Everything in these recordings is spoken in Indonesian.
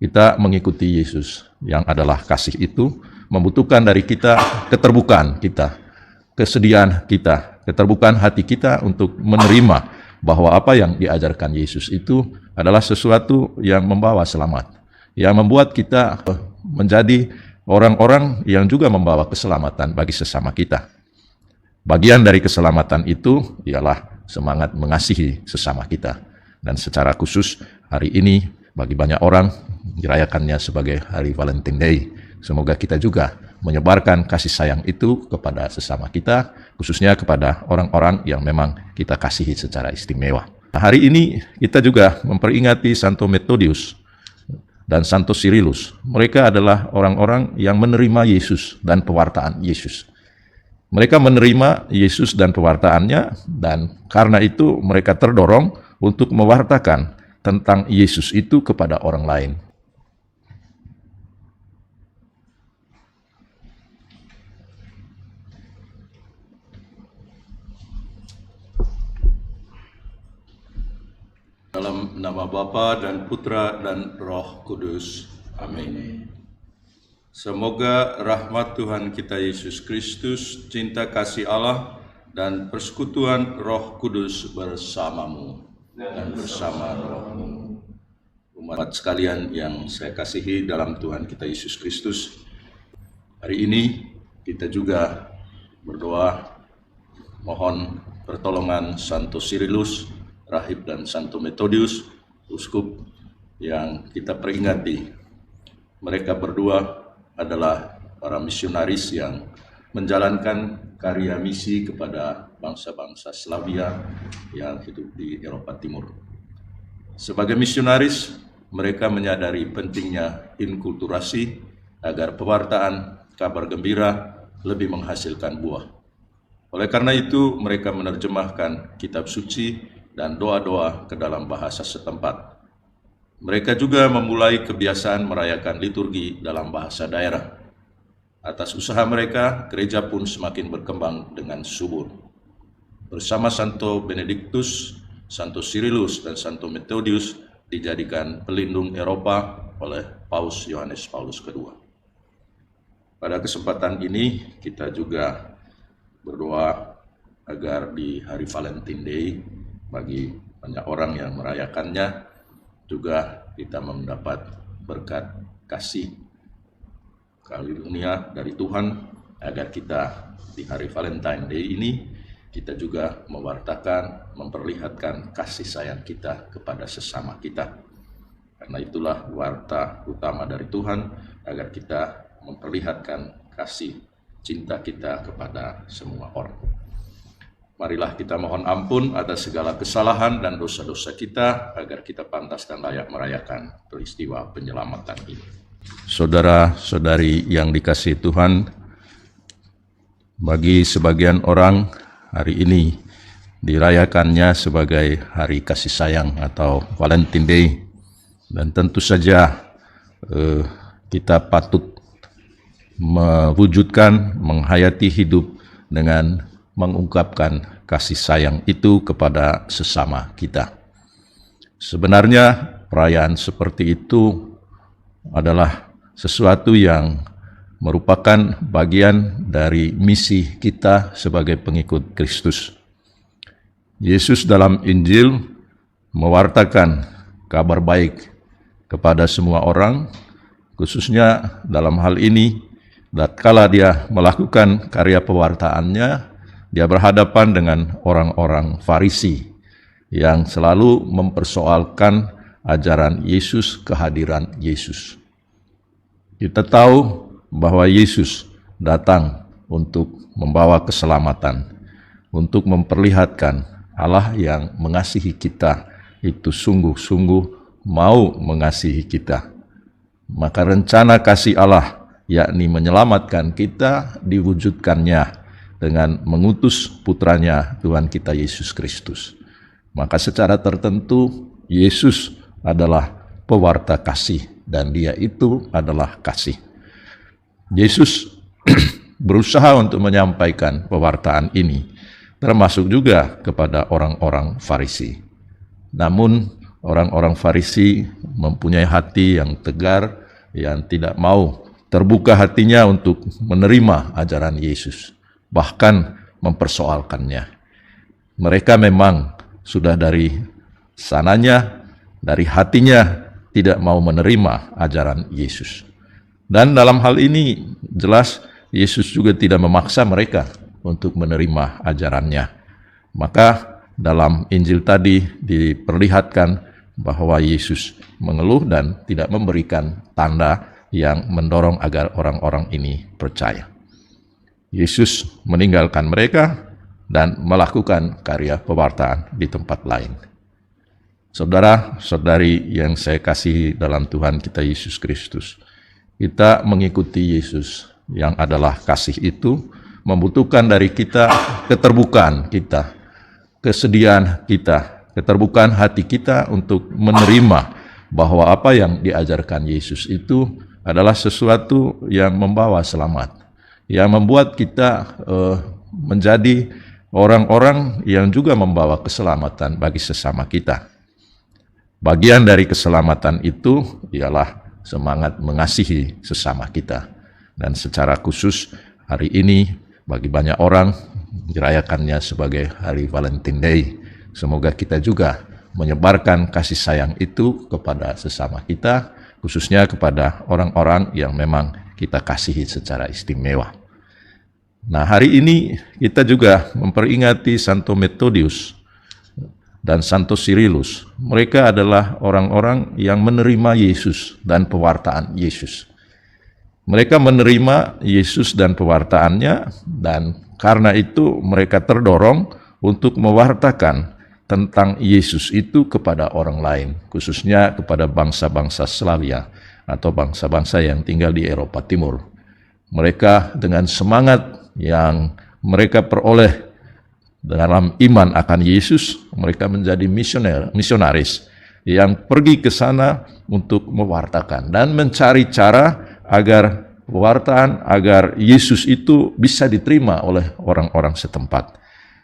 Kita mengikuti Yesus yang adalah kasih itu membutuhkan dari kita keterbukaan kita, kesediaan kita, keterbukaan hati kita untuk menerima bahwa apa yang diajarkan Yesus itu adalah sesuatu yang membawa selamat, yang membuat kita menjadi orang-orang yang juga membawa keselamatan bagi sesama kita. Bagian dari keselamatan itu ialah semangat mengasihi sesama kita. Dan secara khusus hari ini bagi banyak orang dirayakannya sebagai Hari Valentine Day. Semoga kita juga menyebarkan kasih sayang itu kepada sesama kita, khususnya kepada orang-orang yang memang kita kasihi secara istimewa. Hari ini kita juga memperingati Santo Methodius dan Santo Cyrillus. Mereka adalah orang-orang yang menerima Yesus dan pewartaan Yesus. Mereka menerima Yesus dan pewartaannya, dan karena itu mereka terdorong untuk mewartakan tentang Yesus itu kepada orang lain. Dalam nama Bapa dan Putra dan Roh Kudus. Amin. Semoga rahmat Tuhan kita Yesus Kristus, cinta kasih Allah, dan persekutuan Roh Kudus bersamamu dan bersama rohmu. Umat sekalian yang saya kasihi dalam Tuhan kita Yesus Kristus, hari ini kita juga berdoa mohon pertolongan Santo Cyrillus, rahib, dan Santo Methodius, uskup yang kita peringati. Mereka berdua adalah para misionaris yang menjalankan karya misi kepada bangsa-bangsa Slavia yang hidup di Eropa Timur. Sebagai misionaris, mereka menyadari pentingnya inkulturasi agar pewartaan kabar gembira lebih menghasilkan buah. Oleh karena itu, mereka menerjemahkan kitab suci dan doa-doa ke dalam bahasa setempat. Mereka juga memulai kebiasaan merayakan liturgi dalam bahasa daerah. Atas usaha mereka, gereja pun semakin berkembang dengan subur. Bersama Santo Benedictus, Santo Cyrillus, dan Santo Methodius dijadikan pelindung Eropa oleh Paus Yohanes Paulus II. Pada kesempatan ini, kita juga berdoa agar di hari Valentine Day, bagi banyak orang yang merayakannya, juga kita mendapat berkat kasih karunia dari Tuhan, agar kita di hari Valentine Day ini kita juga mewartakan, memperlihatkan kasih sayang kita kepada sesama kita. Karena itulah warta utama dari Tuhan, agar kita memperlihatkan kasih cinta kita kepada semua orang. Marilah kita mohon ampun atas segala kesalahan dan dosa-dosa kita, agar kita pantas dan layak merayakan peristiwa penyelamatan ini. Saudara-saudari yang dikasihi Tuhan, bagi sebagian orang hari ini dirayakannya sebagai hari kasih sayang atau Valentine Day, dan tentu saja kita patut mewujudkan, menghayati hidup dengan mengungkapkan kasih sayang itu kepada sesama kita. Sebenarnya perayaan seperti itu adalah sesuatu yang merupakan bagian dari misi kita sebagai pengikut Kristus. Yesus dalam Injil mewartakan kabar baik kepada semua orang, khususnya dalam hal ini, tatkala dia melakukan karya pewartaannya, dia berhadapan dengan orang-orang Farisi yang selalu mempersoalkan ajaran Yesus, kehadiran Yesus. Kita tahu bahwa Yesus datang untuk membawa keselamatan, untuk memperlihatkan Allah yang mengasihi kita itu sungguh-sungguh mau mengasihi kita. Maka rencana kasih Allah, yakni menyelamatkan kita, diwujudkannya dengan mengutus putranya Tuhan kita Yesus Kristus. Maka secara tertentu Yesus adalah pewarta kasih, dan dia itu adalah kasih. Yesus berusaha untuk menyampaikan pewartaan ini, termasuk juga kepada orang-orang Farisi. Namun orang-orang Farisi mempunyai hati yang tegar, yang tidak mau terbuka hatinya untuk menerima ajaran Yesus, bahkan mempersoalkannya. Mereka memang sudah dari sananya, dari hatinya tidak mau menerima ajaran Yesus. Dan dalam hal ini jelas Yesus juga tidak memaksa mereka untuk menerima ajarannya. Maka dalam Injil tadi diperlihatkan bahwa Yesus mengeluh dan tidak memberikan tanda yang mendorong agar orang-orang ini percaya. Yesus meninggalkan mereka dan melakukan karya pewartaan di tempat lain. Saudara-saudari yang saya kasihi dalam Tuhan kita Yesus Kristus, kita mengikuti Yesus yang adalah kasih itu membutuhkan dari kita keterbukaan kita, kesediaan kita, keterbukaan hati kita untuk menerima bahwa apa yang diajarkan Yesus itu adalah sesuatu yang membawa selamat, yang membuat kita menjadi orang-orang yang juga membawa keselamatan bagi sesama kita. Bagian dari keselamatan itu ialah semangat mengasihi sesama kita. Dan secara khusus hari ini bagi banyak orang dirayakannya sebagai Hari Valentine Day. Semoga kita juga menyebarkan kasih sayang itu kepada sesama kita, khususnya kepada orang-orang yang memang kita kasihi secara istimewa. Nah, hari ini kita juga memperingati Santo Methodius dan Santo Cyrillus. Mereka adalah orang-orang yang menerima Yesus dan pewartaan Yesus. Mereka menerima Yesus dan pewartaannya, dan karena itu mereka terdorong untuk mewartakan tentang Yesus itu kepada orang lain, khususnya kepada bangsa-bangsa Slavia atau bangsa-bangsa yang tinggal di Eropa Timur. Mereka dengan semangat yang mereka peroleh dalam iman akan Yesus, mereka menjadi misionaris yang pergi ke sana untuk mewartakan dan mencari cara agar pewartaan, agar Yesus itu bisa diterima oleh orang-orang setempat.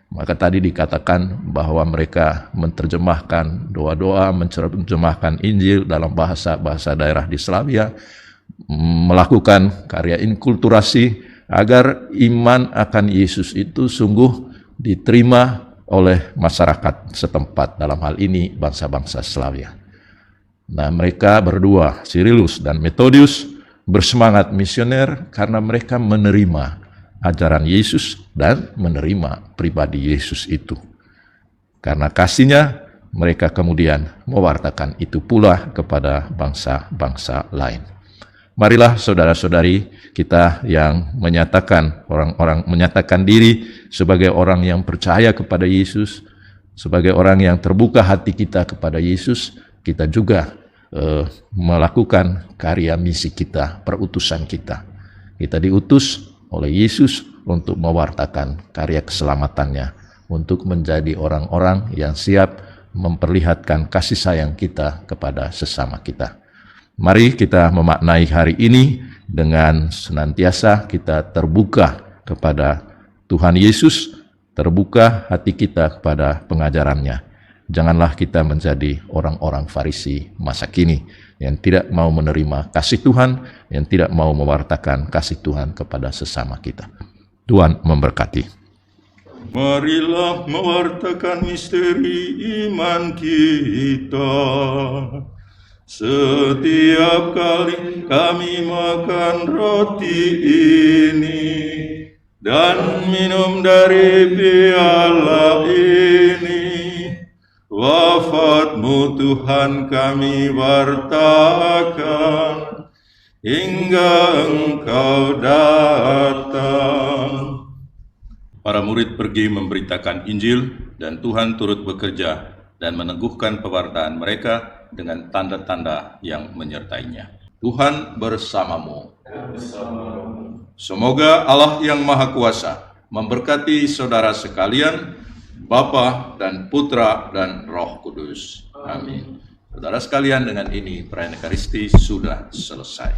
Maka tadi dikatakan bahwa mereka menerjemahkan doa-doa, menerjemahkan Injil dalam bahasa-bahasa daerah di Slavia, melakukan karya inkulturasi agar iman akan Yesus itu sungguh diterima oleh masyarakat setempat, dalam hal ini bangsa-bangsa Slavia. Nah, mereka berdua, Cyrillus dan Methodius, bersemangat misioner karena mereka menerima ajaran Yesus dan menerima pribadi Yesus itu. Karena kasihnya, mereka kemudian mewartakan itu pula kepada bangsa-bangsa lain. Marilah saudara-saudari kita yang menyatakan menyatakan diri sebagai orang yang percaya kepada Yesus, sebagai orang yang terbuka hati kita kepada Yesus, kita juga melakukan karya misi kita, perutusan kita. Kita diutus oleh Yesus untuk mewartakan karya keselamatannya, untuk menjadi orang-orang yang siap memperlihatkan kasih sayang kita kepada sesama kita. Mari kita memaknai hari ini dengan senantiasa kita terbuka kepada Tuhan Yesus, terbuka hati kita kepada pengajarannya. Janganlah kita menjadi orang-orang Farisi masa kini yang tidak mau menerima kasih Tuhan, yang tidak mau mewartakan kasih Tuhan kepada sesama kita. Tuhan memberkati. Marilah mewartakan misteri iman kita. Setiap kali kami makan roti ini dan minum dari piala ini, wafat-Mu Tuhan kami wartakan hingga Engkau datang. Para murid pergi memberitakan Injil dan Tuhan turut bekerja dan meneguhkan pewartaan mereka dengan tanda-tanda yang menyertainya. Tuhan bersamamu. Semoga Allah yang Maha Kuasa memberkati saudara sekalian, Bapa dan Putra dan Roh Kudus. Amin. Saudara sekalian, dengan ini perayaan Ekaristi sudah selesai.